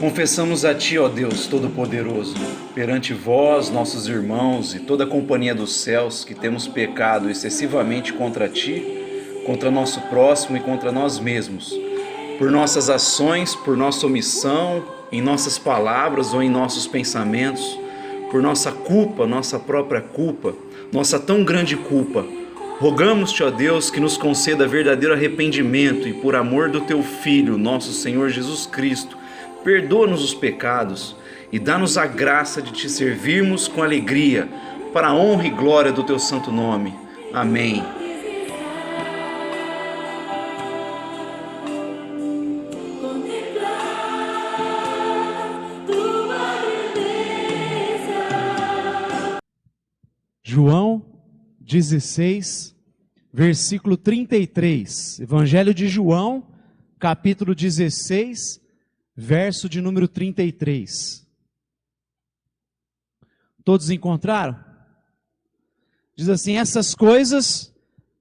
Confessamos a Ti, ó Deus Todo-Poderoso, perante vós, nossos irmãos e toda a companhia dos céus, que temos pecado excessivamente contra Ti, contra nosso próximo e contra nós mesmos, por nossas ações, por nossa omissão, em nossas palavras ou em nossos pensamentos, por nossa culpa, nossa própria culpa, nossa tão grande culpa. Rogamos-te, ó Deus, que nos conceda verdadeiro arrependimento e por amor do Teu Filho, nosso Senhor Jesus Cristo, perdoa-nos os pecados e dá-nos a graça de Te servirmos com alegria, para a honra e glória do Teu santo nome. Amém. João 16, versículo 33. Evangelho de João, capítulo 16, verso de número 33. Todos encontraram? Diz assim: essas coisas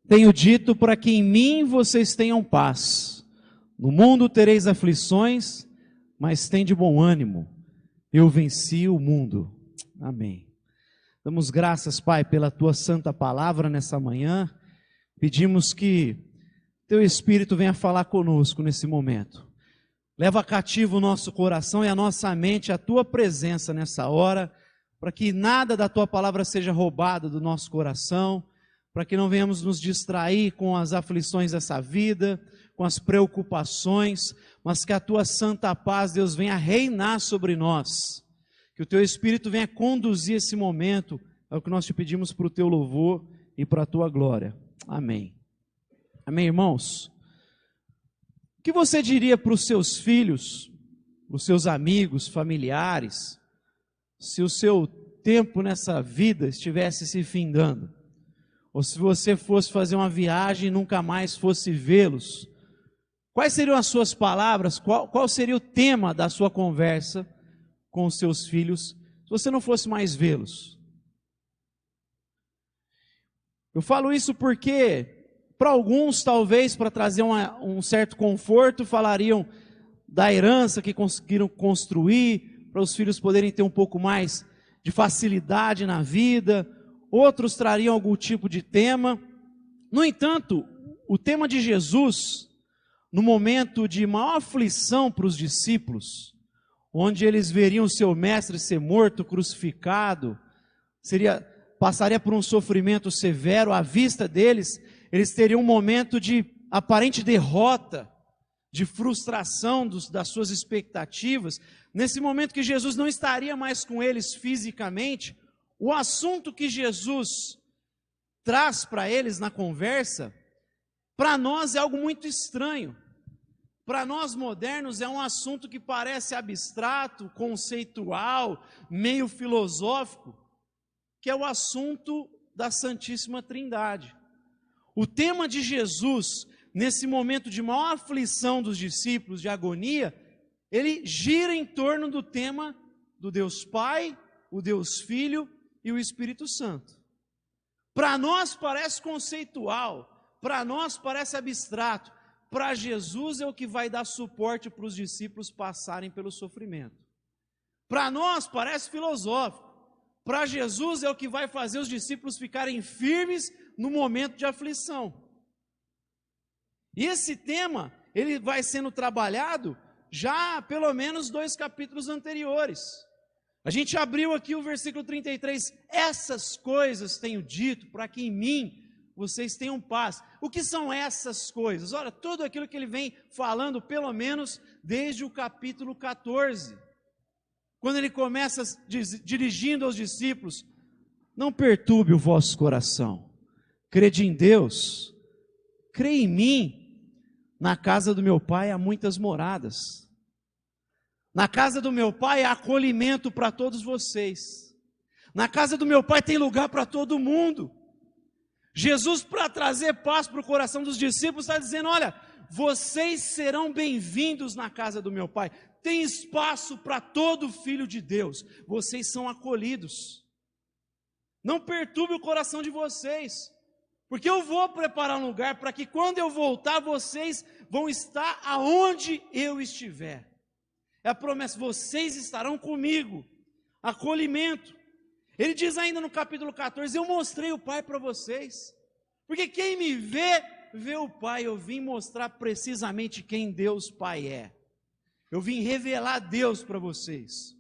tenho dito para que em mim vocês tenham paz. No mundo tereis aflições, mas tende bom ânimo. Eu venci o mundo. Amém. Damos graças, Pai, pela Tua santa palavra nessa manhã. Pedimos que Teu Espírito venha falar conosco nesse momento. Leva cativo o nosso coração e a nossa mente à Tua presença nessa hora, para que nada da Tua palavra seja roubado do nosso coração, para que não venhamos nos distrair com as aflições dessa vida, com as preocupações, mas que a Tua santa paz, Deus, venha reinar sobre nós. Que o Teu Espírito venha conduzir esse momento, é o que nós Te pedimos para o Teu louvor e para a Tua glória. Amém. Amém, irmãos? O que você diria para os seus filhos, para os seus amigos, familiares, se o seu tempo nessa vida estivesse se findando? Ou se você fosse fazer uma viagem e nunca mais fosse vê-los? Quais seriam as suas palavras? Qual seria o tema da sua conversa com os seus filhos, se você não fosse mais vê-los? Eu falo isso porque, para alguns, talvez, para trazer um certo conforto, falariam da herança que conseguiram construir, para os filhos poderem ter um pouco mais de facilidade na vida. Outros trariam algum tipo de tema. No entanto, o tema de Jesus, no momento de maior aflição para os discípulos, onde eles veriam seu mestre ser morto, crucificado, passaria por um sofrimento severo, à vista deles, eles teriam um momento de aparente derrota, de frustração das suas expectativas. Nesse momento que Jesus não estaria mais com eles fisicamente, o assunto que Jesus traz para eles na conversa, para nós é algo muito estranho. Para nós modernos é um assunto que parece abstrato, conceitual, meio filosófico, que é o assunto da Santíssima Trindade. O tema de Jesus, nesse momento de maior aflição dos discípulos, de agonia, ele gira em torno do tema do Deus Pai, o Deus Filho e o Espírito Santo. Para nós parece conceitual, para nós parece abstrato. Para Jesus é o que vai dar suporte para os discípulos passarem pelo sofrimento. Para nós parece filosófico. Para Jesus é o que vai fazer os discípulos ficarem firmes no momento de aflição. E esse tema, ele vai sendo trabalhado já há pelo menos 2 capítulos anteriores. A gente abriu aqui o versículo 33. Essas coisas tenho dito para que em mim vocês tenham paz. O que são essas coisas? Olha, tudo aquilo que ele vem falando, pelo menos desde o capítulo 14. Quando ele começa dirigindo aos discípulos: não perturbe o vosso coração. Crede em Deus, crê em mim. Na casa do meu Pai há muitas moradas. Na casa do meu Pai há acolhimento para todos vocês. Na casa do meu Pai tem lugar para todo mundo. Jesus, para trazer paz para o coração dos discípulos, está dizendo: olha, vocês serão bem-vindos na casa do meu Pai. Tem espaço para todo filho de Deus. Vocês são acolhidos. Não perturbe o coração de vocês, porque eu vou preparar um lugar para que quando eu voltar, vocês vão estar aonde eu estiver. É a promessa, vocês estarão comigo. Acolhimento. Ele diz ainda no capítulo 14, eu mostrei o Pai para vocês. Porque quem me vê, vê o Pai. Eu vim mostrar precisamente quem Deus Pai é. Eu vim revelar Deus para vocês.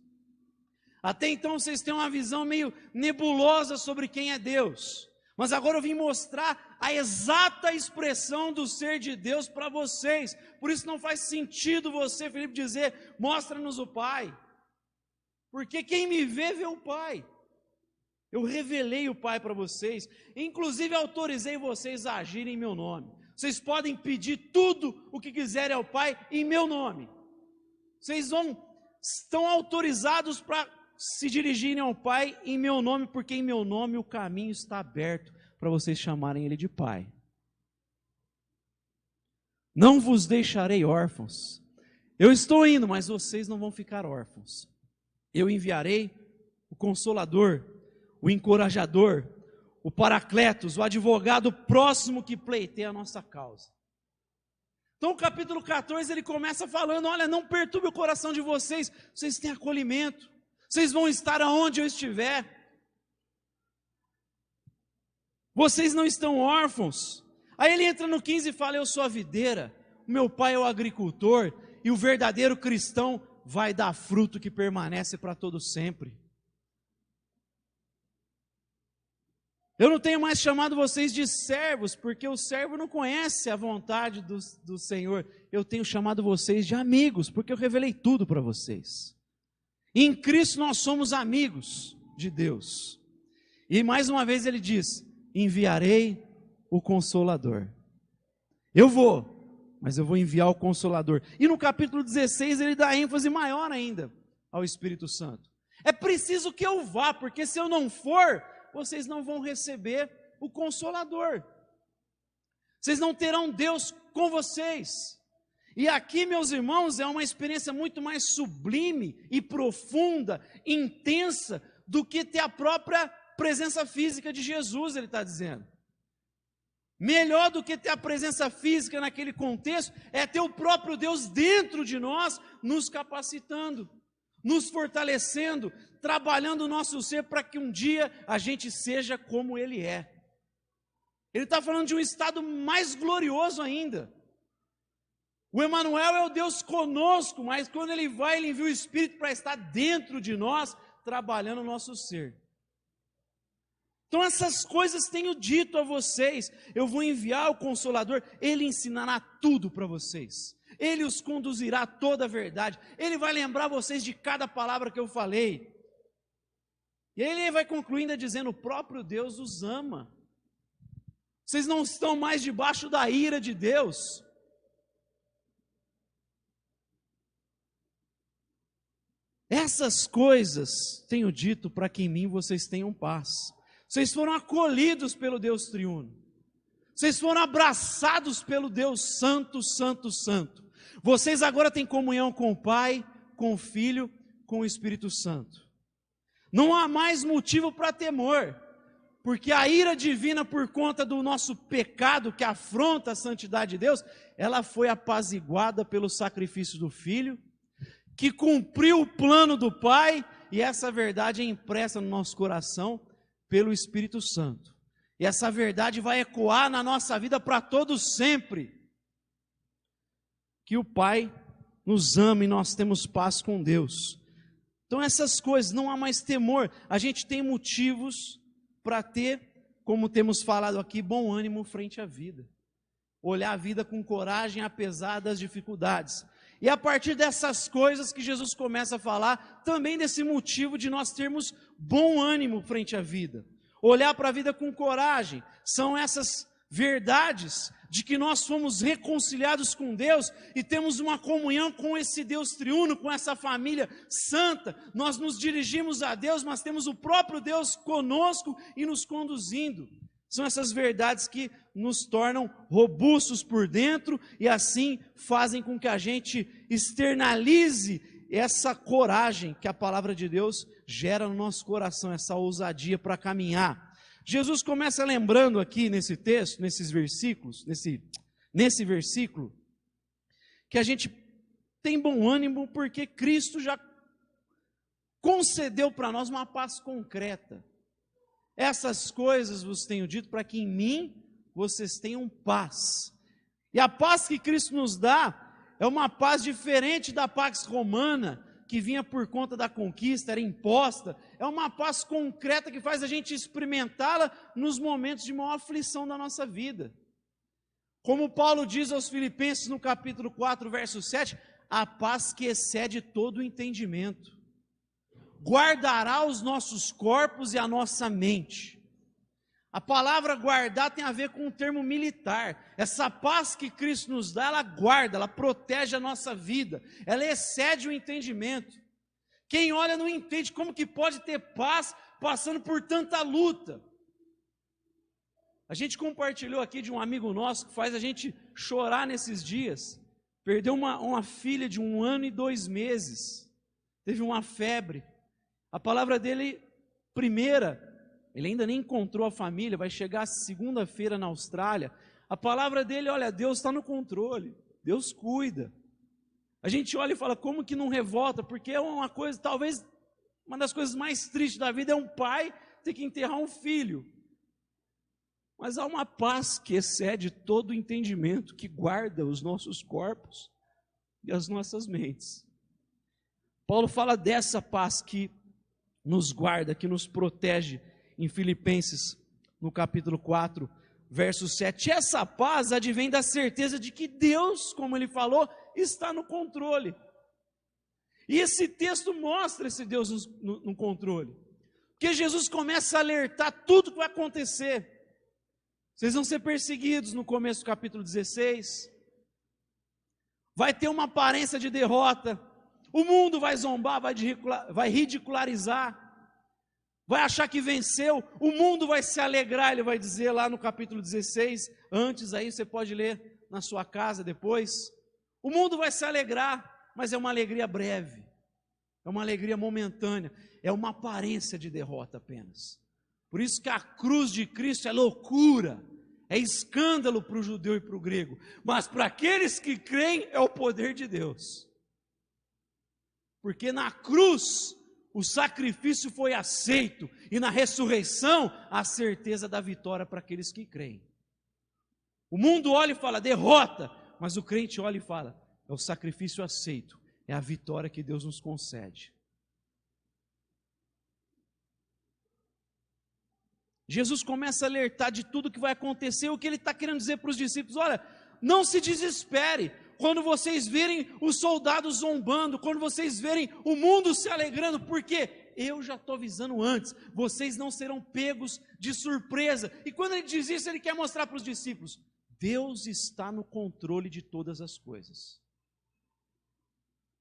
Até então vocês têm uma visão meio nebulosa sobre quem é Deus. Mas agora eu vim mostrar a exata expressão do ser de Deus para vocês. Por isso não faz sentido você, Felipe, dizer, mostra-nos o Pai. Porque quem me vê, vê o Pai. Eu revelei o Pai para vocês. Inclusive autorizei vocês a agirem em meu nome. Vocês podem pedir tudo o que quiserem ao Pai em meu nome. Vocês estão autorizados para se dirigirem ao Pai em meu nome, porque em meu nome o caminho está aberto para vocês chamarem Ele de Pai. Não vos deixarei órfãos. Eu estou indo, mas vocês não vão ficar órfãos. Eu enviarei o Consolador, o Encorajador, o Paracletos, o advogado próximo que pleiteia a nossa causa. Então o capítulo 14 ele começa falando, olha, não perturbe o coração de vocês, vocês têm acolhimento. Vocês vão estar aonde eu estiver. Vocês não estão órfãos. Aí ele entra no 15 e fala, eu sou a videira, o meu pai é o agricultor, e o verdadeiro cristão vai dar fruto que permanece para todo sempre. Eu não tenho mais chamado vocês de servos, porque o servo não conhece a vontade do Senhor. Eu tenho chamado vocês de amigos, porque eu revelei tudo para vocês. Em Cristo nós somos amigos de Deus. E mais uma vez ele diz, enviarei o Consolador. Eu vou, mas eu vou enviar o Consolador. E no capítulo 16 ele dá ênfase maior ainda ao Espírito Santo. É preciso que eu vá, porque se eu não for, vocês não vão receber o Consolador. Vocês não terão Deus com vocês. E aqui, meus irmãos, é uma experiência muito mais sublime e profunda, intensa, do que ter a própria presença física de Jesus, ele está dizendo. Melhor do que ter a presença física naquele contexto, é ter o próprio Deus dentro de nós, nos capacitando, nos fortalecendo, trabalhando o nosso ser para que um dia a gente seja como Ele é. Ele está falando de um estado mais glorioso ainda. O Emanuel é o Deus conosco, mas quando Ele vai, Ele envia o Espírito para estar dentro de nós, trabalhando o nosso ser. Então essas coisas tenho dito a vocês, eu vou enviar o Consolador, Ele ensinará tudo para vocês. Ele os conduzirá a toda a verdade, Ele vai lembrar vocês de cada palavra que eu falei. E aí Ele vai concluindo dizendo, o próprio Deus os ama. Vocês não estão mais debaixo da ira de Deus. Essas coisas tenho dito para que em mim vocês tenham paz. Vocês foram acolhidos pelo Deus triuno. Vocês foram abraçados pelo Deus santo, santo, santo. Vocês agora têm comunhão com o Pai, com o Filho, com o Espírito Santo. Não há mais motivo para temor, porque a ira divina por conta do nosso pecado que afronta a santidade de Deus, ela foi apaziguada pelo sacrifício do Filho, que cumpriu o plano do Pai, e essa verdade é impressa no nosso coração pelo Espírito Santo. E essa verdade vai ecoar na nossa vida para todos sempre. Que o Pai nos ama e nós temos paz com Deus. Então essas coisas, não há mais temor. A gente tem motivos para ter, como temos falado aqui, bom ânimo frente à vida. Olhar a vida com coragem apesar das dificuldades. E a partir dessas coisas que Jesus começa a falar, também desse motivo de nós termos bom ânimo frente à vida. Olhar para a vida com coragem. São essas verdades de que nós fomos reconciliados com Deus e temos uma comunhão com esse Deus triuno, com essa família santa. Nós nos dirigimos a Deus, mas temos o próprio Deus conosco e nos conduzindo. São essas verdades que nos tornam robustos por dentro e assim fazem com que a gente externalize essa coragem que a palavra de Deus gera no nosso coração, essa ousadia para caminhar. Jesus começa lembrando aqui nesse texto, nesses versículos, nesse versículo, que a gente tem bom ânimo, porque Cristo já concedeu para nós uma paz concreta. Essas coisas vos tenho dito para que em mim vocês tenham paz. E a paz que Cristo nos dá é uma paz diferente da paz romana, que vinha por conta da conquista, era imposta. É uma paz concreta que faz a gente experimentá-la nos momentos de maior aflição da nossa vida. Como Paulo diz aos Filipenses no capítulo 4, verso 7, a paz que excede todo o entendimento guardará os nossos corpos e a nossa mente. A palavra guardar tem a ver com o termo militar. Essa paz que Cristo nos dá, ela guarda, ela protege a nossa vida, ela excede o entendimento. Quem olha não entende como que pode ter paz passando por tanta luta. A gente compartilhou aqui de um amigo nosso que faz a gente chorar nesses dias. Perdeu uma filha de 1 ano e 2 meses, teve uma febre. A palavra dele, primeira, ele ainda nem encontrou a família, vai chegar segunda-feira na Austrália. A palavra dele, olha, Deus está no controle, Deus cuida. A gente olha e fala, como que não revolta? Porque é uma coisa, talvez, uma das coisas mais tristes da vida é um pai ter que enterrar um filho. Mas há uma paz que excede todo o entendimento, que guarda os nossos corpos e as nossas mentes. Paulo fala dessa paz que nos guarda, que nos protege, em Filipenses, no capítulo 4, verso 7. Essa paz advém da certeza de que Deus, como ele falou, está no controle. E esse texto mostra esse Deus no controle. Porque Jesus começa a alertar tudo que vai acontecer. Vocês vão ser perseguidos no começo do capítulo 16. Vai ter uma aparência de derrota. O mundo vai zombar, vai ridicularizar. Vai achar que venceu, o mundo vai se alegrar, ele vai dizer lá no capítulo 16, antes aí você pode ler na sua casa depois. O mundo vai se alegrar, mas é uma alegria breve, é uma alegria momentânea, é uma aparência de derrota apenas. Por isso que a cruz de Cristo é loucura, é escândalo para o judeu e para o grego, mas para aqueles que creem é o poder de Deus. Porque na cruz o sacrifício foi aceito, e na ressurreição, a certeza da vitória para aqueles que creem. O mundo olha e fala, derrota, mas o crente olha e fala, é o sacrifício aceito, é a vitória que Deus nos concede. Jesus começa a alertar de tudo que vai acontecer, o que ele está querendo dizer para os discípulos, olha, não se desespere, quando vocês verem os soldados zombando, quando vocês verem o mundo se alegrando, porque eu já estou avisando antes, vocês não serão pegos de surpresa. E quando ele diz isso, ele quer mostrar para os discípulos, Deus está no controle de todas as coisas.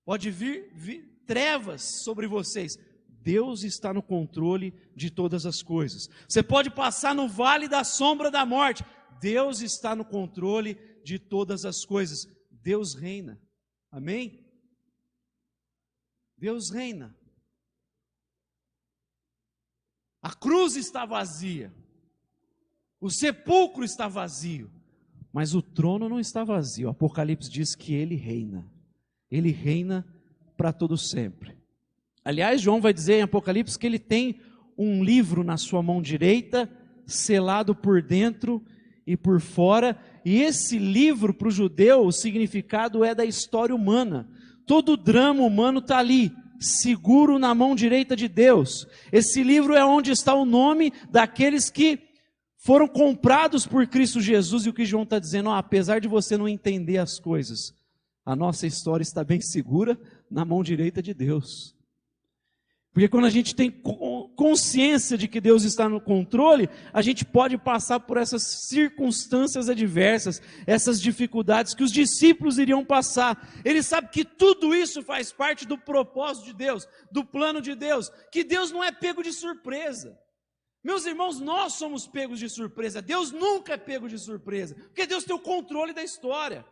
Pode vir trevas sobre vocês, Deus está no controle de todas as coisas. Você pode passar no vale da sombra da morte, Deus está no controle de todas as coisas. Deus reina, amém? Deus reina. A cruz está vazia, o sepulcro está vazio, mas o trono não está vazio. O Apocalipse diz que ele reina para todo sempre. Aliás, João vai dizer em Apocalipse que ele tem um livro na sua mão direita, selado por dentro e por fora, e esse livro para o judeu, o significado é da história humana. Todo o drama humano está ali, seguro na mão direita de Deus. Esse livro é onde está o nome daqueles que foram comprados por Cristo Jesus, e o que João está dizendo, apesar de você não entender as coisas, a nossa história está bem segura na mão direita de Deus. Porque quando a gente tem consciência de que Deus está no controle, a gente pode passar por essas circunstâncias adversas, essas dificuldades que os discípulos iriam passar. Ele sabe que tudo isso faz parte do propósito de Deus, do plano de Deus, que Deus não é pego de surpresa. Meus irmãos, nós somos pegos de surpresa, Deus nunca é pego de surpresa, porque Deus tem o controle da história.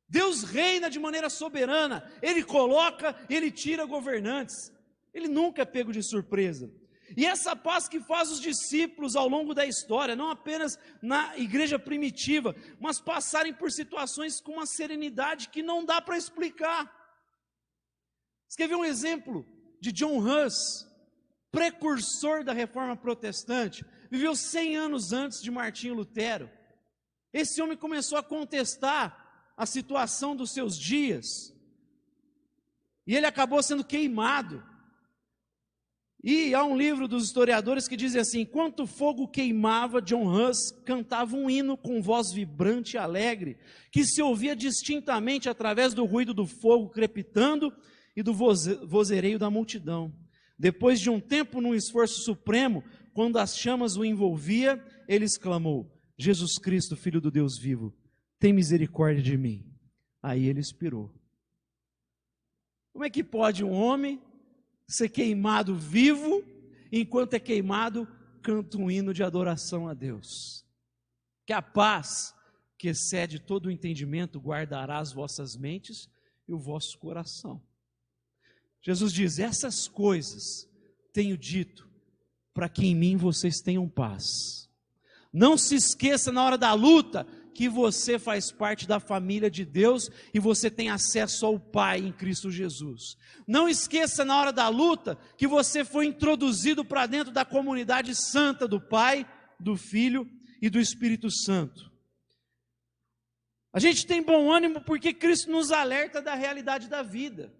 Deus reina de maneira soberana, Ele coloca, Ele tira governantes. Ele nunca é pego de surpresa. E essa paz que faz os discípulos ao longo da história, não apenas na igreja primitiva, mas passarem por situações com uma serenidade que não dá para explicar. Escrevi um exemplo de John Huss, precursor da reforma protestante, viveu 100 anos antes de Martinho Lutero. Esse homem começou a contestar a situação dos seus dias, e ele acabou sendo queimado. E há um livro dos historiadores que diz assim: enquanto o fogo queimava, John Huss cantava um hino com voz vibrante e alegre, que se ouvia distintamente através do ruído do fogo crepitando e do vozereio da multidão. Depois de um tempo, num esforço supremo, quando as chamas o envolvia, ele exclamou: Jesus Cristo, Filho do Deus vivo, tem misericórdia de mim. Aí ele expirou. Como é que pode um homem ser queimado vivo, enquanto é queimado, canta um hino de adoração a Deus? Que a paz, que excede todo o entendimento, guardará as vossas mentes e o vosso coração. Jesus diz: essas coisas tenho dito, para que em mim vocês tenham paz. Não se esqueça na hora da luta, que você faz parte da família de Deus e você tem acesso ao Pai em Cristo Jesus. Não esqueça na hora da luta que você foi introduzido para dentro da comunidade santa do Pai, do Filho e do Espírito Santo. A gente tem bom ânimo porque Cristo nos alerta da realidade da vida.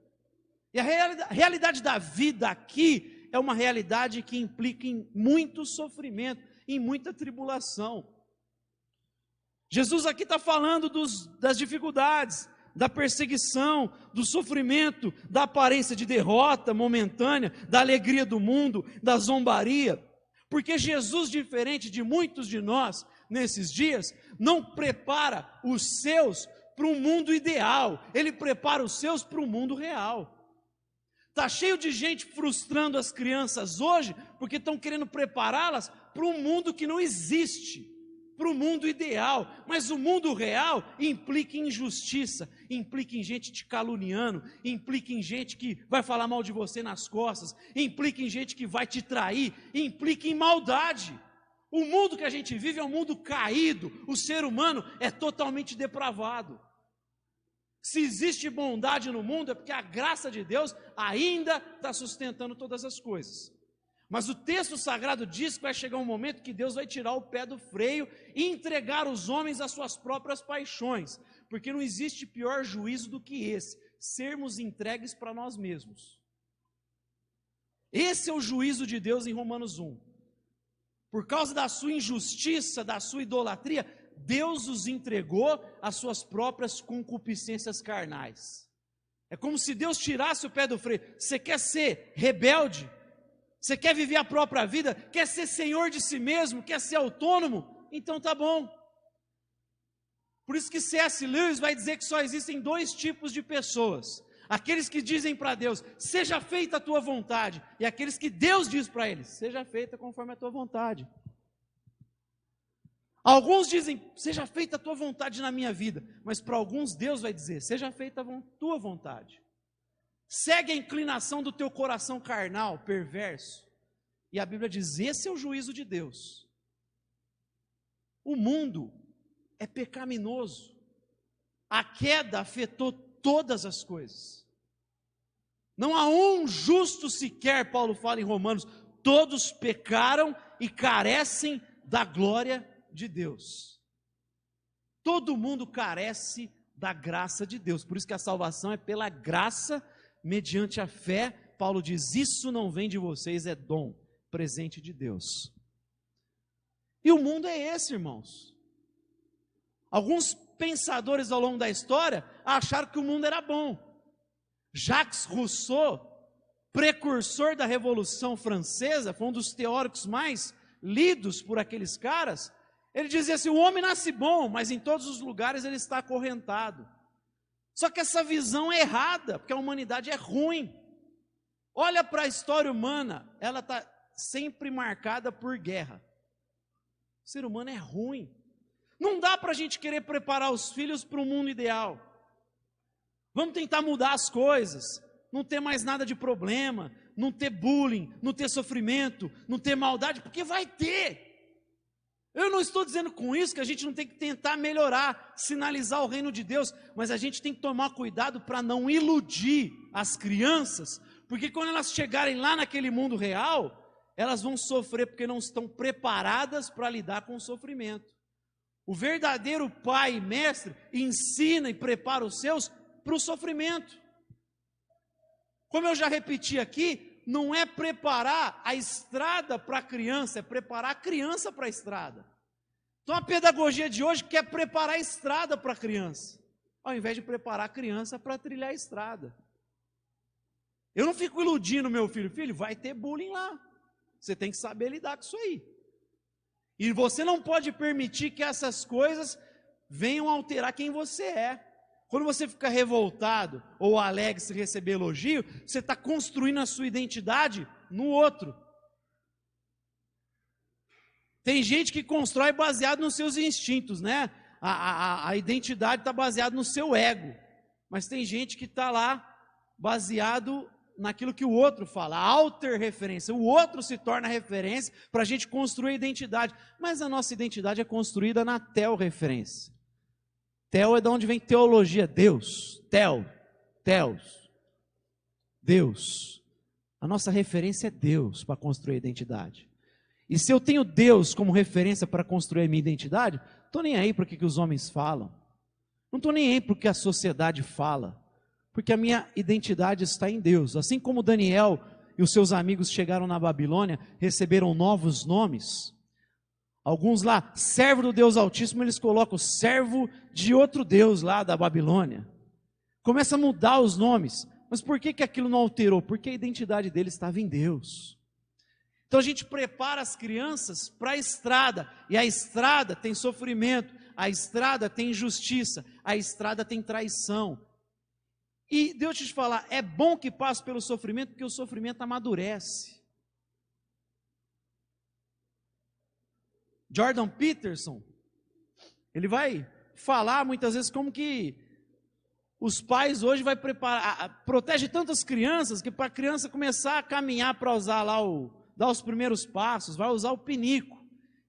E a realidade da vida aqui é uma realidade que implica em muito sofrimento, em muita tribulação. Jesus aqui está falando das dificuldades, da perseguição, do sofrimento, da aparência de derrota momentânea, da alegria do mundo, da zombaria, porque Jesus, diferente de muitos de nós nesses dias, não prepara os seus para um mundo ideal, Ele prepara os seus para um mundo real. Está cheio de gente frustrando as crianças hoje, porque estão querendo prepará-las para um mundo que não existe, para o mundo ideal, mas o mundo real implica em injustiça, implica em gente te caluniando, implica em gente que vai falar mal de você nas costas, implica em gente que vai te trair, implica em maldade. O mundo que a gente vive é um mundo caído, o ser humano é totalmente depravado. Se existe bondade no mundo é porque a graça de Deus ainda está sustentando todas as coisas. Mas o texto sagrado diz que vai chegar um momento que Deus vai tirar o pé do freio e entregar os homens às suas próprias paixões, porque não existe pior juízo do que esse, sermos entregues para nós mesmos. Esse é o juízo de Deus em Romanos 1. Por causa da sua injustiça, da sua idolatria, Deus os entregou às suas próprias concupiscências carnais. É como se Deus tirasse o pé do freio. Você quer ser rebelde? Você quer viver a própria vida? Quer ser senhor de si mesmo? Quer ser autônomo? Então tá bom. Por isso que C.S. Lewis vai dizer que só existem dois tipos de pessoas: aqueles que dizem para Deus, seja feita a tua vontade, e aqueles que Deus diz para eles, seja feita conforme a tua vontade. Alguns dizem, seja feita a tua vontade na minha vida, mas para alguns Deus vai dizer, seja feita a tua vontade. Segue a inclinação do teu coração carnal, perverso. E a Bíblia diz, esse é o juízo de Deus. O mundo é pecaminoso. A queda afetou todas as coisas. Não há um justo sequer, Paulo fala em Romanos, todos pecaram e carecem da glória de Deus. Todo mundo carece da graça de Deus, por isso que a salvação é pela graça, mediante a fé. Paulo diz, isso não vem de vocês, é dom, presente de Deus. E o mundo é esse, irmãos. Alguns pensadores ao longo da história acharam que o mundo era bom. Jacques Rousseau, precursor da Revolução Francesa, foi um dos teóricos mais lidos por aqueles caras. Ele dizia assim, o homem nasce bom, mas em todos os lugares ele está acorrentado. Só que essa visão é errada, porque a humanidade é ruim. Olha para a história humana, ela está sempre marcada por guerra. O ser humano é ruim. Não dá para a gente querer preparar os filhos para um mundo ideal. Vamos tentar mudar as coisas, não ter mais nada de problema, não ter bullying, não ter sofrimento, não ter maldade, porque vai ter. Eu não estou dizendo com isso que a gente não tem que tentar melhorar, sinalizar o reino de Deus, mas a gente tem que tomar cuidado para não iludir as crianças, porque quando elas chegarem lá naquele mundo real, elas vão sofrer porque não estão preparadas para lidar com o sofrimento. O verdadeiro pai e mestre ensina e prepara os seus para o sofrimento. Como eu já repeti aqui, não é preparar a estrada para a criança, é preparar a criança para a estrada. Então a pedagogia de hoje quer preparar a estrada para a criança, ao invés de preparar a criança para trilhar a estrada. Eu não fico iludindo meu filho, vai ter bullying lá, você tem que saber lidar com isso aí. E você não pode permitir que essas coisas venham alterar quem você é. Quando você fica revoltado ou alegre se receber elogio, você está construindo a sua identidade no outro. Tem gente que constrói baseado nos seus instintos, né? A identidade está baseada no seu ego. Mas tem gente que está lá baseado naquilo que o outro fala, a alter-referência. O outro se torna referência para a gente construir a identidade. Mas a nossa identidade é construída na tel-referência. Tel é de onde vem teologia, Deus, Teos, Deus. A nossa referência é Deus para construir a identidade. E se eu tenho Deus como referência para construir a minha identidade, não estou nem aí para o que os homens falam, não estou nem aí para o que a sociedade fala, porque a minha identidade está em Deus. Assim como Daniel e os seus amigos chegaram na Babilônia, receberam novos nomes. Alguns lá, servo do Deus Altíssimo, eles colocam servo de outro Deus lá da Babilônia. Começa a mudar os nomes. Mas por que aquilo não alterou? Porque a identidade deles estava em Deus. Então a gente prepara as crianças para a estrada. E a estrada tem sofrimento, a estrada tem injustiça, a estrada tem traição. E Deus te falar, é bom que passe pelo sofrimento, porque o sofrimento amadurece. Jordan Peterson, ele vai falar muitas vezes como que os pais hoje vai preparar, protege tantas crianças, que para a criança começar a caminhar para usar lá, dar os primeiros passos, vai usar o pinico.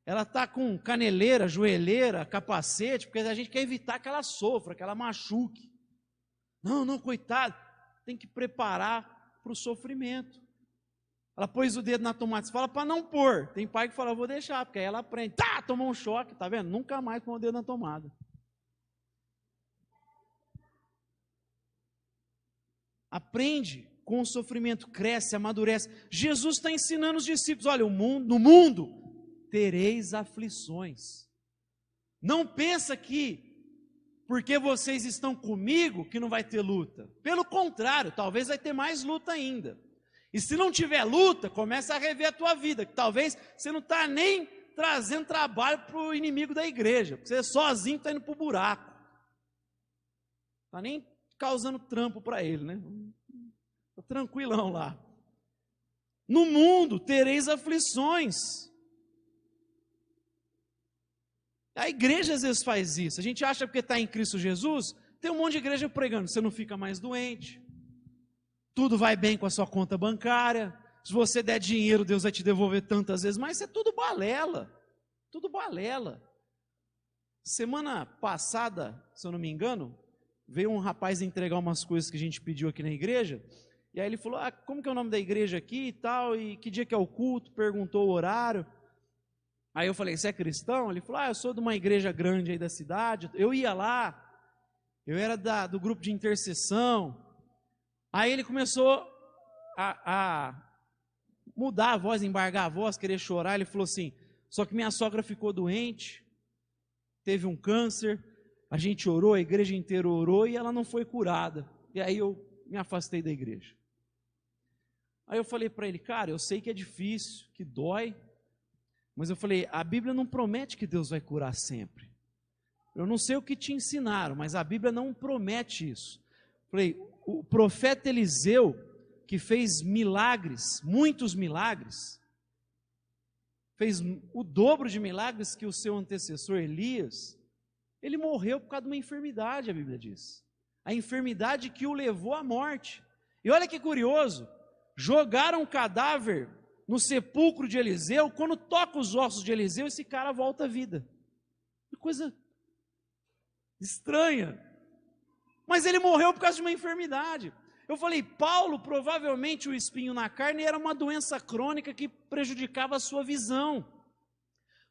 Ela está com caneleira, joelheira, capacete, porque a gente quer evitar que ela sofra, que ela machuque. Não, coitado, tem que preparar para o sofrimento. Ela pôs o dedo na tomada, você fala para não pôr. Tem pai que fala, vou deixar, porque aí ela aprende. Tomou um choque, tá vendo? Nunca mais põe o dedo na tomada. Aprende com o sofrimento, cresce, amadurece. Jesus está ensinando os discípulos, olha, no mundo tereis aflições. Não pensa que, porque vocês estão comigo, que não vai ter luta. Pelo contrário, talvez vai ter mais luta ainda. E se não tiver luta, começa a rever a tua vida, que talvez você não está nem trazendo trabalho para o inimigo da igreja, porque você sozinho está indo para o buraco. Está nem causando trampo para ele, né? Está tranquilão lá. No mundo tereis aflições. A igreja às vezes faz isso. A gente acha que porque está em Cristo Jesus, tem um monte de igreja pregando, você não fica mais doente. Tudo vai bem com a sua conta bancária. Se você der dinheiro, Deus vai te devolver tantas vezes, mas isso é tudo balela. Tudo balela. Semana passada, se eu não me engano, veio um rapaz entregar umas coisas que a gente pediu aqui na igreja, e aí ele falou, como que é o nome da igreja aqui e tal, e que dia que é o culto, perguntou o horário. Aí eu falei, você é cristão? Ele falou, eu sou de uma igreja grande aí da cidade, eu ia lá, eu era do grupo de intercessão. Aí ele começou a mudar a voz, embargar a voz, querer chorar. Ele falou assim, só que minha sogra ficou doente, teve um câncer, a gente orou, a igreja inteira orou e ela não foi curada. E aí eu me afastei da igreja. Aí eu falei para ele, cara, eu sei que é difícil, que dói, mas eu falei, a Bíblia não promete que Deus vai curar sempre. Eu não sei o que te ensinaram, mas a Bíblia não promete isso. Eu falei, o profeta Eliseu, que fez milagres, muitos milagres, fez o dobro de milagres que o seu antecessor Elias, ele morreu por causa de uma enfermidade, a Bíblia diz. A enfermidade que o levou à morte. E olha que curioso, jogaram o cadáver no sepulcro de Eliseu. Quando toca os ossos de Eliseu, esse cara volta à vida. Que coisa estranha. Mas ele morreu por causa de uma enfermidade. Eu falei, Paulo, provavelmente o espinho na carne era uma doença crônica que prejudicava a sua visão.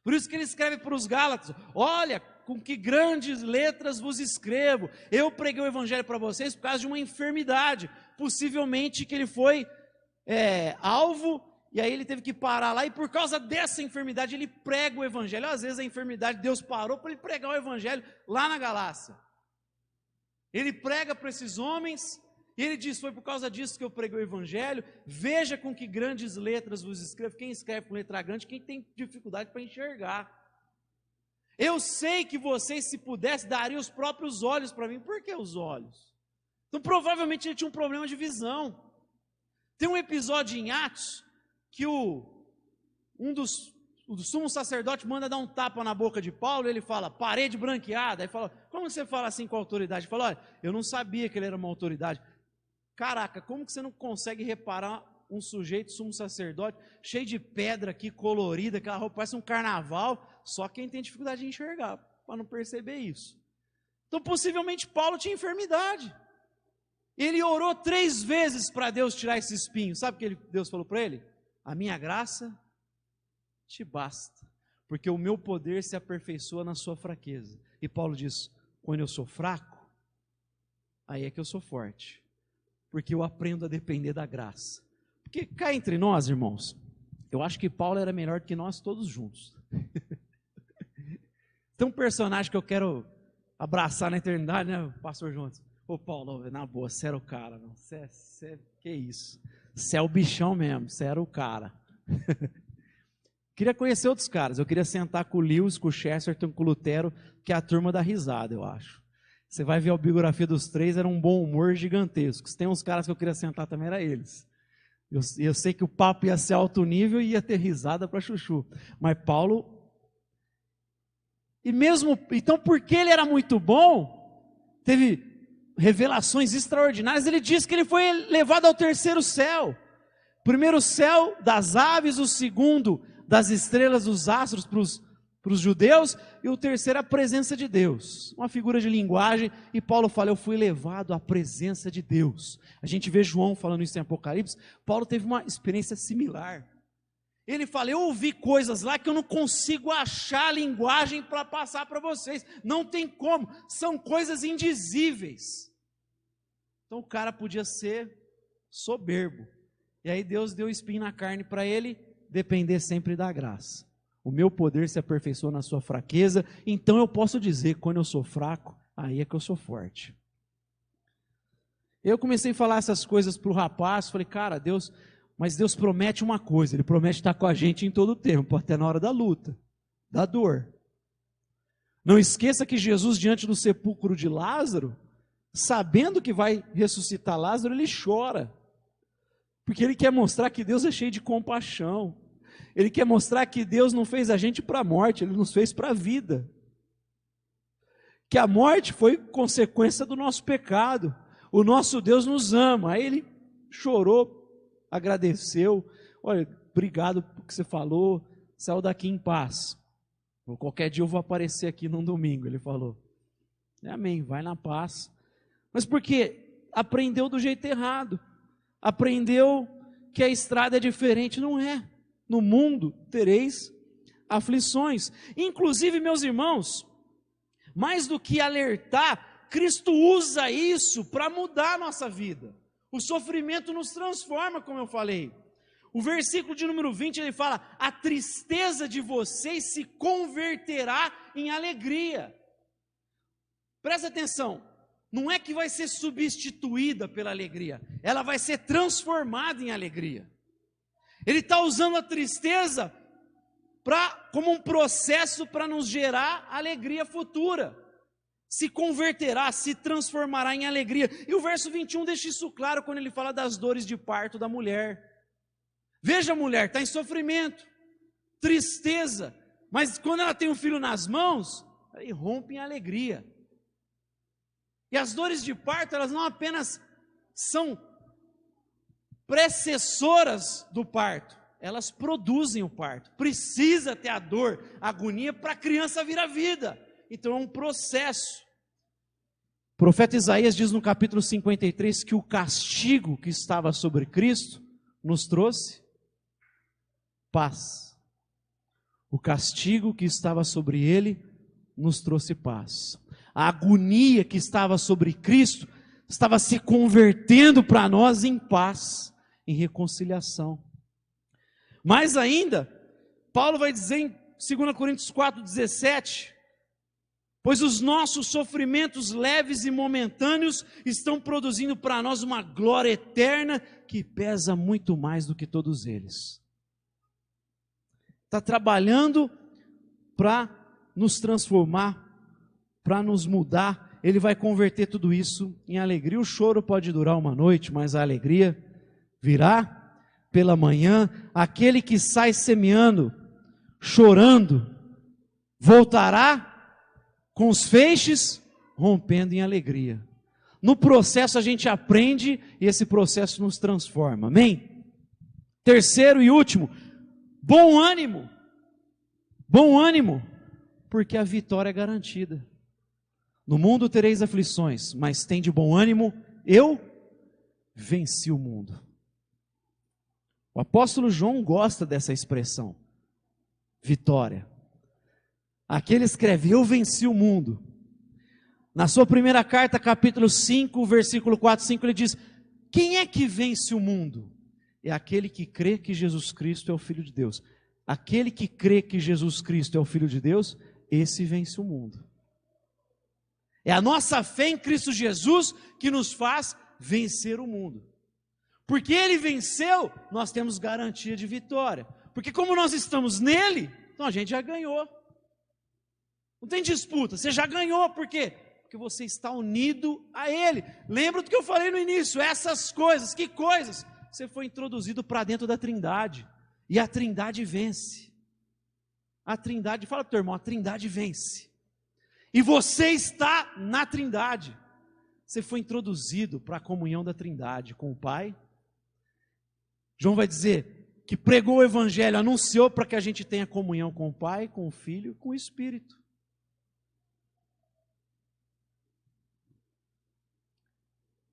Por isso que ele escreve para os Gálatas: olha, com que grandes letras vos escrevo. Eu preguei o evangelho para vocês por causa de uma enfermidade. Possivelmente que ele foi alvo, e aí ele teve que parar lá, e por causa dessa enfermidade ele prega o evangelho. Às vezes a enfermidade, Deus parou para ele pregar o evangelho lá na Galácia. Ele prega para esses homens, e ele diz, foi por causa disso que eu preguei o evangelho. Veja com que grandes letras vos escrevo. Quem escreve com letra grande, quem tem dificuldade para enxergar. Eu sei que vocês, se pudessem, dariam os próprios olhos para mim. Por que os olhos? Então provavelmente ele tinha um problema de visão. Tem um episódio em Atos, que o sumo sacerdote manda dar um tapa na boca de Paulo, e ele fala, parede branqueada. Aí fala, como você fala assim com autoridade? Ele fala, olha, eu não sabia que ele era uma autoridade. Caraca, como que você não consegue reparar um sujeito, sumo sacerdote, cheio de pedra aqui, colorida, aquela roupa parece um carnaval? Só quem tem dificuldade de enxergar, para não perceber isso. Então possivelmente Paulo tinha enfermidade. Ele orou 3 vezes para Deus tirar esse espinho. Sabe o que Deus falou para ele? A minha graça te basta, porque o meu poder se aperfeiçoa na sua fraqueza. E Paulo diz, quando eu sou fraco, aí é que eu sou forte, porque eu aprendo a depender da graça. Porque cá entre nós, irmãos, eu acho que Paulo era melhor do que nós todos juntos. Tem um personagem que eu quero abraçar na eternidade, né, pastor Juntos? Ô Paulo, na boa, você era o cara, não. Que isso? Você é o bichão mesmo, você era o cara. Queria conhecer outros caras, eu queria sentar com o Lewis, com o Chesterton, com o Lutero, que é a turma da risada, eu acho. Você vai ver a biografia dos 3, era um bom humor gigantesco. Se tem uns caras que eu queria sentar também, era eles. Eu sei que o papo ia ser alto nível e ia ter risada para chuchu. Mas Paulo... Então, porque ele era muito bom, teve revelações extraordinárias. Ele diz que ele foi levado ao 3º céu. Primeiro céu das aves, o segundo das estrelas, dos astros para os judeus, e o terceiro a presença de Deus. Uma figura de linguagem, e Paulo fala, eu fui levado à presença de Deus. A gente vê João falando isso em Apocalipse. Paulo teve uma experiência similar. Ele fala, eu ouvi coisas lá que eu não consigo achar a linguagem para passar para vocês. Não tem como, são coisas indizíveis. Então o cara podia ser soberbo. E aí Deus deu espinho na carne para ele, depender sempre da graça. O meu poder se aperfeiçoa na sua fraqueza, então eu posso dizer, quando eu sou fraco, aí é que eu sou forte. Eu comecei a falar essas coisas para o rapaz, falei, cara, mas Deus promete uma coisa, Ele promete estar com a gente em todo o tempo, até na hora da luta, da dor. Não esqueça que Jesus, diante do sepulcro de Lázaro, sabendo que vai ressuscitar Lázaro, Ele chora, porque Ele quer mostrar que Deus é cheio de compaixão. Ele quer mostrar que Deus não fez a gente para a morte, Ele nos fez para a vida. Que a morte foi consequência do nosso pecado. O nosso Deus nos ama. Aí Ele chorou, agradeceu. Olha, obrigado por que você falou. Saiu daqui em paz. Qualquer dia eu vou aparecer aqui num domingo, Ele falou. Amém, vai na paz. Mas por quê? Aprendeu do jeito errado. Aprendeu que a estrada é diferente. Não é. No mundo tereis aflições. Inclusive, meus irmãos, mais do que alertar, Cristo usa isso para mudar a nossa vida. O sofrimento nos transforma, como eu falei. O versículo de número 20, ele fala, a tristeza de vocês se converterá em alegria. Presta atenção, não é que vai ser substituída pela alegria, ela vai ser transformada em alegria. Ele está usando a tristeza como um processo para nos gerar alegria futura. Se converterá, se transformará em alegria. E o verso 21 deixa isso claro quando ele fala das dores de parto da mulher. Veja a mulher, está em sofrimento, tristeza, mas quando ela tem um filho nas mãos, ela irrompe em alegria. E as dores de parto, elas não apenas são precessoras do parto. Elas produzem o parto. Precisa ter a dor, a agonia para a criança vir à vida. Então é um processo. O profeta Isaías diz no capítulo 53 que o castigo que estava sobre Cristo nos trouxe paz. O castigo que estava sobre ele nos trouxe paz. A agonia que estava sobre Cristo estava se convertendo para nós em paz, em reconciliação. Mais ainda, Paulo vai dizer em 2 Coríntios 4,17: pois os nossos sofrimentos leves e momentâneos estão produzindo para nós uma glória eterna que pesa muito mais do que todos eles. Está trabalhando para nos transformar, para nos mudar. Ele vai converter tudo isso em alegria. O choro pode durar uma noite, mas a alegria virá pela manhã. Aquele que sai semeando, chorando, voltará com os feixes rompendo em alegria. No processo a gente aprende e esse processo nos transforma. Amém? Terceiro e último, bom ânimo. Bom ânimo, porque a vitória é garantida. No mundo tereis aflições, mas tende bom ânimo, eu venci o mundo. O apóstolo João gosta dessa expressão, vitória. Aqui ele escreve, eu venci o mundo. Na sua primeira carta, capítulo 5, versículo 4, 5, ele diz, quem é que vence o mundo? É aquele que crê que Jesus Cristo é o Filho de Deus. Aquele que crê que Jesus Cristo é o Filho de Deus, esse vence o mundo. É a nossa fé em Cristo Jesus que nos faz vencer o mundo. Porque Ele venceu, nós temos garantia de vitória. Porque como nós estamos nele, então a gente já ganhou. Não tem disputa, você já ganhou, por quê? Porque você está unido a Ele. Lembra do que eu falei no início, essas coisas, que coisas? Você foi introduzido para dentro da Trindade, e a Trindade vence. A Trindade, fala para o teu irmão, a Trindade vence. E você está na Trindade. Você foi introduzido para a comunhão da Trindade com o Pai. João vai dizer que pregou o Evangelho, anunciou para que a gente tenha comunhão com o Pai, com o Filho e com o Espírito.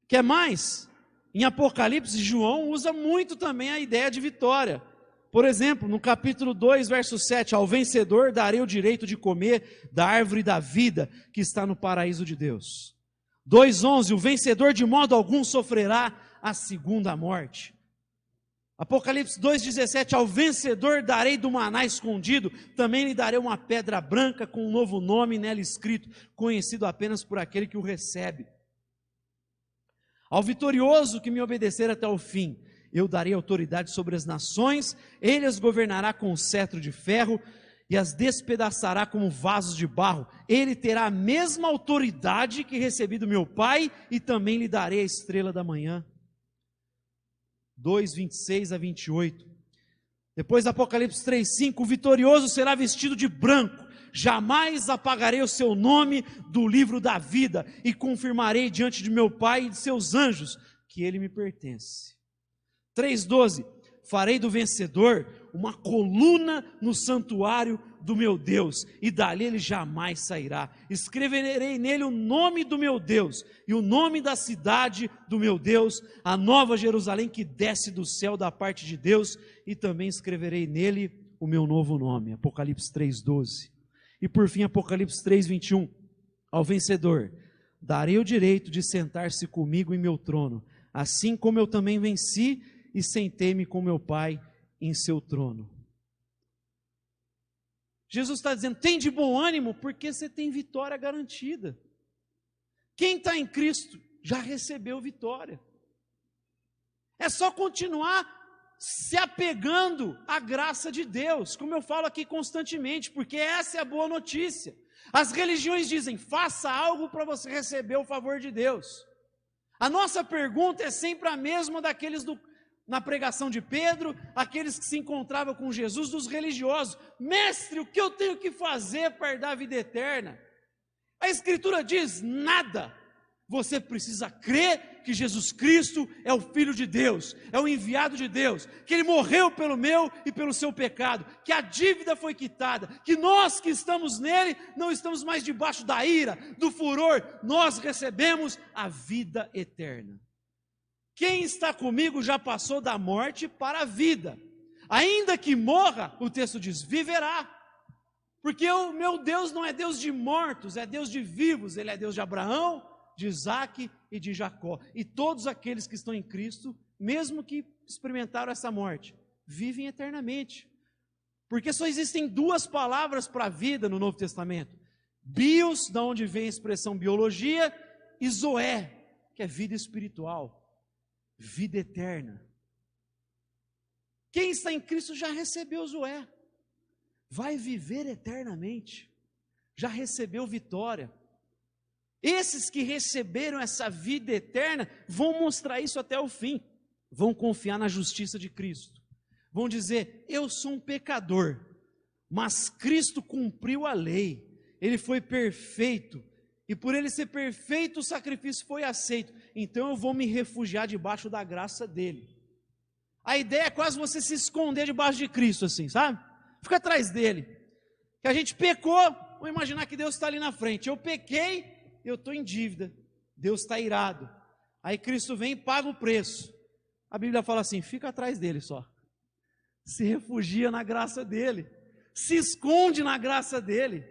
Quer mais? Em Apocalipse, João usa muito também a ideia de vitória. Por exemplo, no capítulo 2, verso 7, ao vencedor darei o direito de comer da árvore da vida que está no paraíso de Deus. 2:11, o vencedor de modo algum sofrerá a segunda morte. Apocalipse 2:17, ao vencedor darei do maná escondido, também lhe darei uma pedra branca com um novo nome nela escrito, conhecido apenas por aquele que o recebe. Ao vitorioso que me obedecer até o fim, eu darei autoridade sobre as nações, ele as governará com um cetro de ferro e as despedaçará como vasos de barro. Ele terá a mesma autoridade que recebi do meu Pai e também lhe darei a estrela da manhã. 2:26-28. Depois Apocalipse 3:5, o vitorioso será vestido de branco, jamais apagarei o seu nome do livro da vida e confirmarei diante de meu Pai e de seus anjos que ele me pertence. 3:12, farei do vencedor uma coluna no santuário do meu Deus, e dali ele jamais sairá. Escreverei nele o nome do meu Deus, e o nome da cidade do meu Deus, a nova Jerusalém que desce do céu da parte de Deus, e também escreverei nele o meu novo nome. Apocalipse 3:12. E por fim, Apocalipse 3:21, ao vencedor darei o direito de sentar-se comigo em meu trono, assim como eu também venci e sentei-me com meu Pai em seu trono. Jesus está dizendo, tem de bom ânimo, porque você tem vitória garantida. Quem está em Cristo já recebeu vitória. É só continuar se apegando à graça de Deus, como eu falo aqui constantemente, porque essa é a boa notícia. As religiões dizem, faça algo para você receber o favor de Deus. A nossa pergunta é sempre a mesma daqueles na pregação de Pedro, aqueles que se encontravam com Jesus, dos religiosos. Mestre, o que eu tenho que fazer para herdar a vida eterna? A Escritura diz, nada. Você precisa crer que Jesus Cristo é o Filho de Deus, é o enviado de Deus, que Ele morreu pelo meu e pelo seu pecado, que a dívida foi quitada, que nós que estamos nele, não estamos mais debaixo da ira, do furor, nós recebemos a vida eterna. Quem está comigo já passou da morte para a vida, ainda que morra, o texto diz, viverá. Porque o meu Deus não é Deus de mortos, é Deus de vivos. Ele é Deus de Abraão, de Isaque e de Jacó. E todos aqueles que estão em Cristo, mesmo que experimentaram essa morte, vivem eternamente. Porque só existem duas palavras para a vida no Novo Testamento. Bios, da onde vem a expressão biologia, e zoé, que é vida espiritual, vida eterna. Quem está em Cristo já recebeu zoé. Vai viver eternamente, já recebeu vitória. Esses que receberam essa vida eterna, vão mostrar isso até o fim, vão confiar na justiça de Cristo, vão dizer, eu sou um pecador, mas Cristo cumpriu a lei, Ele foi perfeito, e por Ele ser perfeito, o sacrifício foi aceito, então eu vou me refugiar debaixo da graça dEle. A ideia é quase você se esconder debaixo de Cristo, assim, sabe? Fica atrás dele, que a gente pecou, vou imaginar que Deus está ali na frente, eu pequei, eu estou em dívida, Deus está irado, aí Cristo vem e paga o preço, a Bíblia fala assim, fica atrás dele só, se refugia na graça dele, se esconde na graça dele,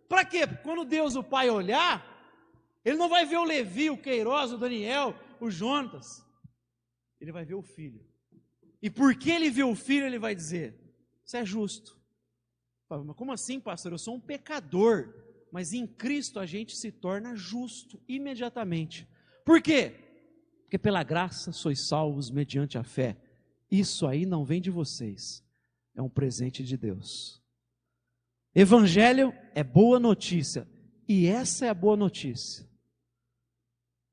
para quê? Porque quando Deus o Pai olhar, Ele não vai ver o Levi, o Queiroz, o Daniel, o Jonatas, Ele vai ver o Filho, e porque Ele vê o Filho, Ele vai dizer, isso é justo. Mas como assim, pastor? Eu sou um pecador, mas em Cristo a gente se torna justo imediatamente. Por quê? Porque pela graça sois salvos mediante a fé. Isso aí não vem de vocês, é um presente de Deus. Evangelho é boa notícia, e essa é a boa notícia.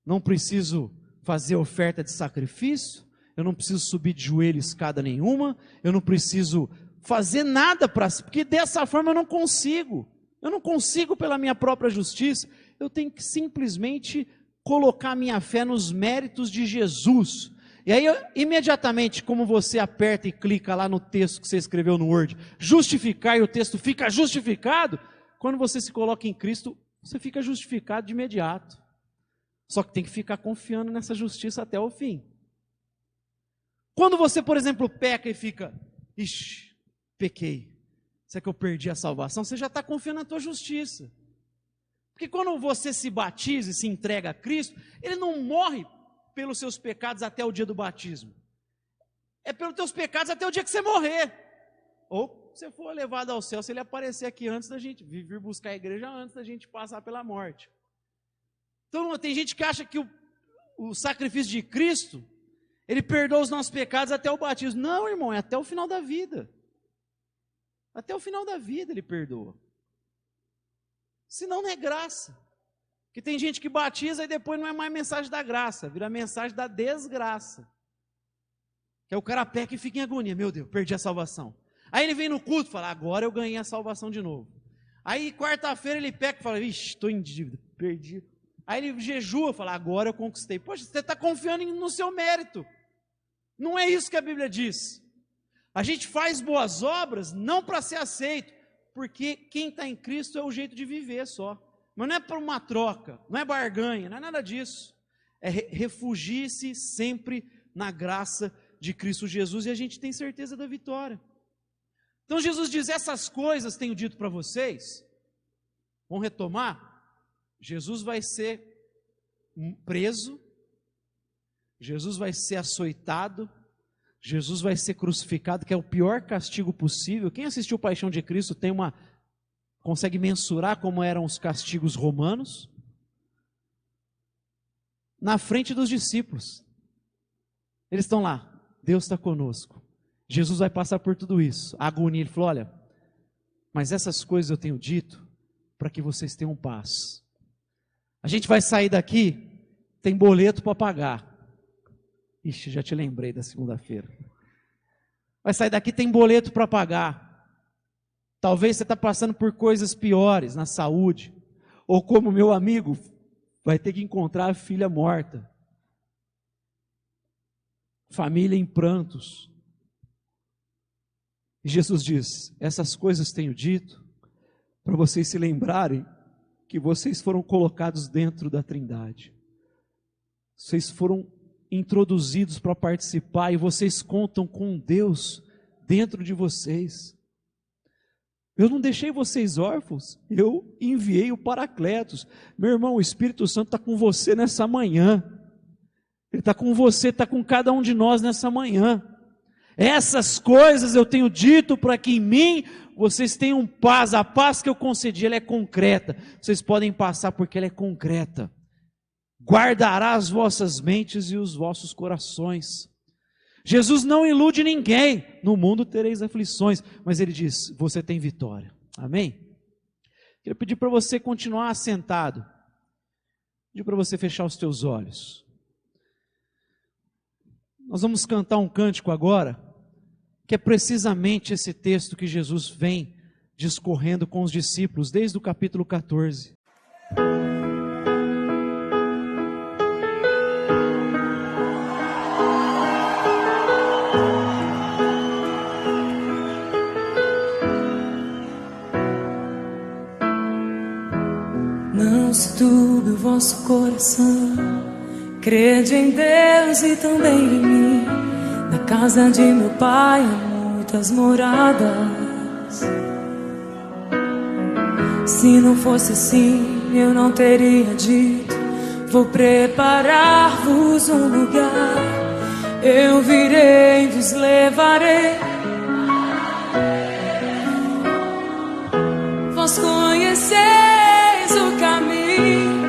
Não preciso fazer oferta de sacrifício, eu não preciso subir de joelho escada nenhuma, eu não preciso fazer nada porque dessa forma eu não consigo pela minha própria justiça, eu tenho que simplesmente colocar minha fé nos méritos de Jesus, e aí imediatamente, como você aperta e clica lá no texto que você escreveu no Word, justificar, e o texto fica justificado, quando você se coloca em Cristo, você fica justificado de imediato, só que tem que ficar confiando nessa justiça até o fim. Quando você, por exemplo, peca e fica, ixi, pequei, será que eu perdi a salvação? Você já está confiando na tua justiça, porque quando você se batiza e se entrega a Cristo, Ele não morre pelos seus pecados até o dia do batismo, é pelos teus pecados até o dia que você morrer, ou se você for levado ao céu, se Ele aparecer aqui antes da gente, vir buscar a igreja antes da gente passar pela morte. Então tem gente que acha que o sacrifício de Cristo, Ele perdoa os nossos pecados até o batismo. Não, irmão, é até o final da vida. Até o final da vida Ele perdoa. Senão não é graça. Porque tem gente que batiza e depois não é mais mensagem da graça, vira mensagem da desgraça. Que é o cara peca e fica em agonia. Meu Deus, perdi a salvação. Aí ele vem no culto e fala, agora eu ganhei a salvação de novo. Aí quarta-feira ele peca e fala, vixe, estou em dívida, perdi. Aí ele jejua e fala, agora eu conquistei. Poxa, você está confiando no seu mérito. Não é isso que a Bíblia diz. A gente faz boas obras não para ser aceito, porque quem está em Cristo é o jeito de viver só. Mas não é para uma troca, não é barganha, não é nada disso. É refugie-se sempre na graça de Cristo Jesus e a gente tem certeza da vitória. Então Jesus diz, essas coisas tenho dito para vocês. Vamos retomar? Jesus vai ser preso, Jesus vai ser açoitado, Jesus vai ser crucificado, que é o pior castigo possível. Quem assistiu Paixão de Cristo consegue mensurar como eram os castigos romanos? Na frente dos discípulos. Eles estão lá, Deus está conosco. Jesus vai passar por tudo isso, a agonia. Ele falou, olha, mas essas coisas eu tenho dito para que vocês tenham paz. A gente vai sair daqui, tem boleto para pagar. Ixi, já te lembrei da segunda-feira. Vai sair daqui, tem boleto para pagar. Talvez você está passando por coisas piores na saúde. Ou como meu amigo, vai ter que encontrar a filha morta. família em prantos. E Jesus diz: essas coisas tenho dito para vocês se lembrarem que vocês foram colocados dentro da Trindade. Vocês foram introduzidos para participar e vocês contam com Deus dentro de vocês. Eu não deixei vocês órfãos, eu enviei o Paracletos. Meu irmão, o Espírito Santo está com você nessa manhã. Ele está com você, está com cada um de nós nessa manhã. Essas coisas eu tenho dito para que em mim vocês tenham paz. A paz que eu concedi, ela é concreta. Vocês podem passar porque ela é concreta. Guardará as vossas mentes e os vossos corações. Jesus não ilude ninguém. No mundo tereis aflições, mas ele diz: você tem vitória. Amém? Quero pedir para você continuar assentado. Pedir para você fechar os teus olhos. Nós vamos cantar um cântico agora, que é precisamente esse texto que Jesus vem discorrendo com os discípulos, desde o capítulo 14. Não se turbe o vosso coração, crede em Deus e também em mim. Na casa de meu pai há muitas moradas. Se não fosse assim, eu não teria dito: vou preparar-vos um lugar. Eu virei e vos levarei. Vós conheceis o caminho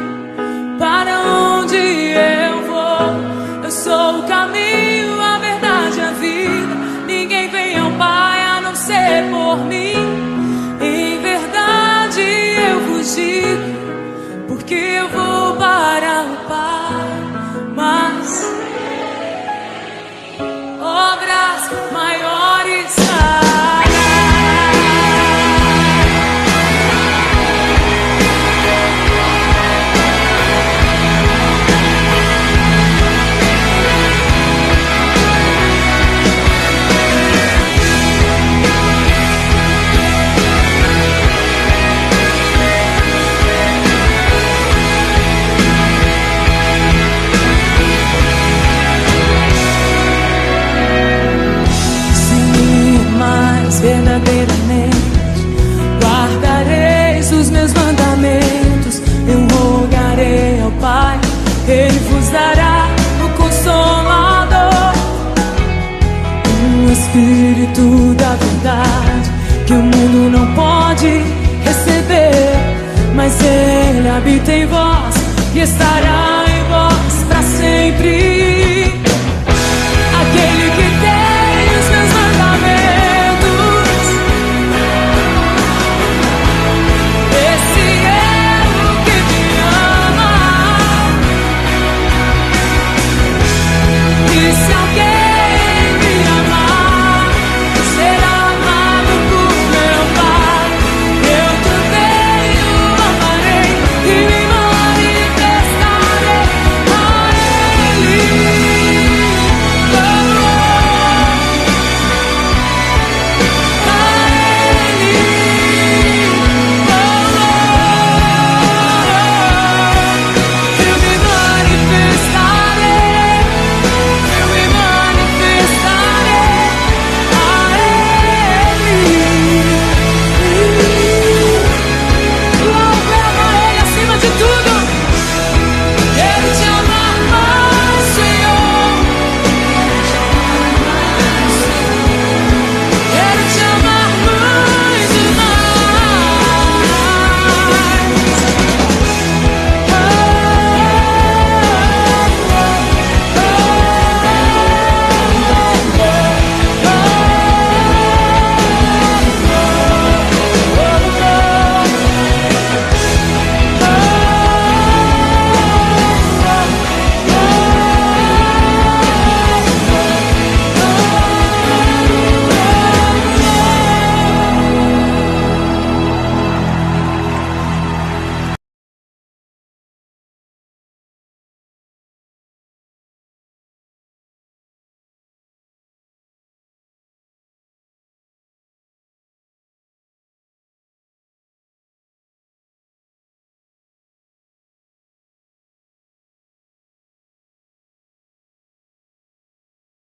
para onde eu vou. Eu sou o caminho, a verdade, a vida. Ninguém vem ao Pai a não ser por mim. Em verdade eu vos digo, porque eu vou para o Pai. Mas obras maiores verdadeiramente guardareis os meus mandamentos. Eu rogarei ao Pai, Ele vos dará o Consolador, o Espírito da verdade, que o mundo não pode receber, mas Ele habita em vós e estará